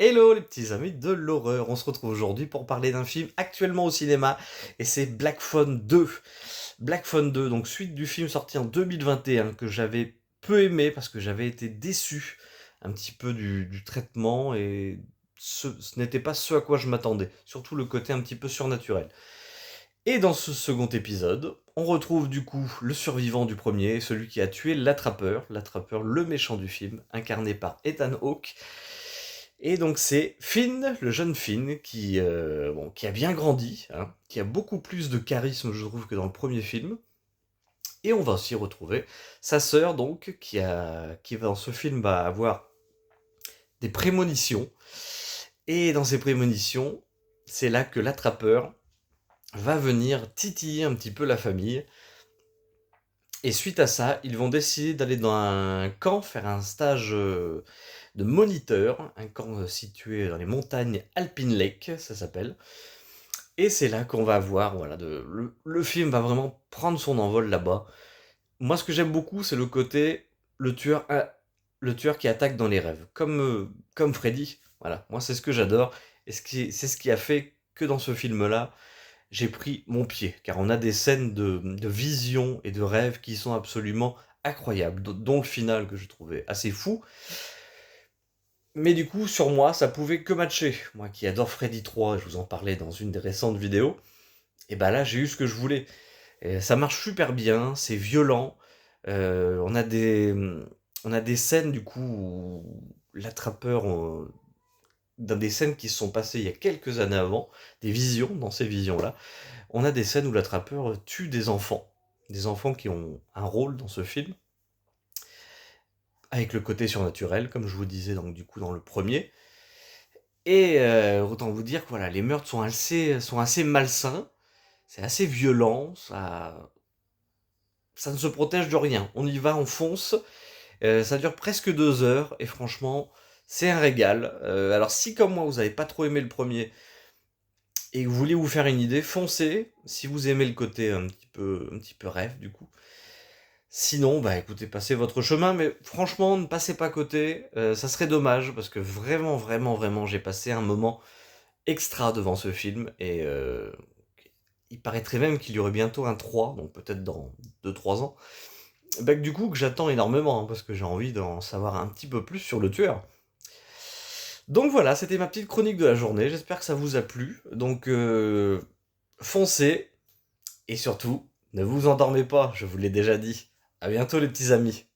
Hello les petits amis de l'horreur, on se retrouve aujourd'hui pour parler d'un film actuellement au cinéma et c'est Black Phone 2. Black Phone 2, donc suite du film sorti en 2021 que j'avais peu aimé parce que j'avais été déçu un petit peu du traitement et ce n'était pas ce à quoi je m'attendais, surtout le côté un petit peu surnaturel. Et dans ce second épisode, on retrouve du coup le survivant du premier, celui qui a tué l'attrapeur le méchant du film, incarné par Ethan Hawke. Et donc c'est Finn, le jeune Finn, qui a bien grandi, hein, qui a beaucoup plus de charisme, je trouve, que dans le premier film. Et on va aussi retrouver sa sœur, donc, qui va dans ce film va avoir des prémonitions. Et dans ces prémonitions, c'est là que l'attrapeur va venir titiller un petit peu la famille. Et suite à ça, ils vont décider d'aller dans un camp, faire un stage de moniteur, un camp situé dans les montagnes Alpine Lake, ça s'appelle. Et c'est là qu'on va voir, voilà, le film va vraiment prendre son envol là-bas. Moi, ce que j'aime beaucoup, c'est le côté, le tueur, le tueur qui attaque dans les rêves, comme Freddy. Voilà, moi c'est ce que j'adore, et c'est ce qui a fait que dans ce film-là, j'ai pris mon pied, car on a des scènes de vision et de rêve qui sont absolument incroyables, dont le final que je trouvais assez fou. Mais du coup, sur moi, ça pouvait que matcher. Moi qui adore Freddy 3, je vous en parlais dans une des récentes vidéos, et bah là, j'ai eu ce que je voulais. Et ça marche super bien, c'est violent. On a on a des scènes du coup où l'attrapeur, dans des scènes qui se sont passées il y a quelques années avant, des visions, dans ces visions-là, on a des scènes où l'attrapeur tue des enfants qui ont un rôle dans ce film, avec le côté surnaturel, comme je vous disais donc du coup dans le premier. Et autant vous dire que voilà, les meurtres sont assez malsains, c'est assez violent, ça ne se protège de rien. On y va, on fonce. Ça dure presque 2 heures et franchement, c'est un régal. Alors si comme moi vous n'avez pas trop aimé le premier et que vous voulez vous faire une idée, foncez. Si vous aimez le côté un petit peu rêve du coup. Sinon, bah écoutez, passez votre chemin, mais franchement, ne passez pas à côté. Ça serait dommage parce que vraiment, vraiment, vraiment, j'ai passé un moment extra devant ce film et il paraîtrait même qu'il y aurait bientôt un 3, donc peut-être dans 2 3 ans. Bah, du coup, que j'attends énormément, hein, parce que j'ai envie d'en savoir un petit peu plus sur le tueur. Donc voilà, c'était ma petite chronique de la journée, j'espère que ça vous a plu. Donc foncez, et surtout, ne vous endormez pas, je vous l'ai déjà dit. À bientôt les petits amis.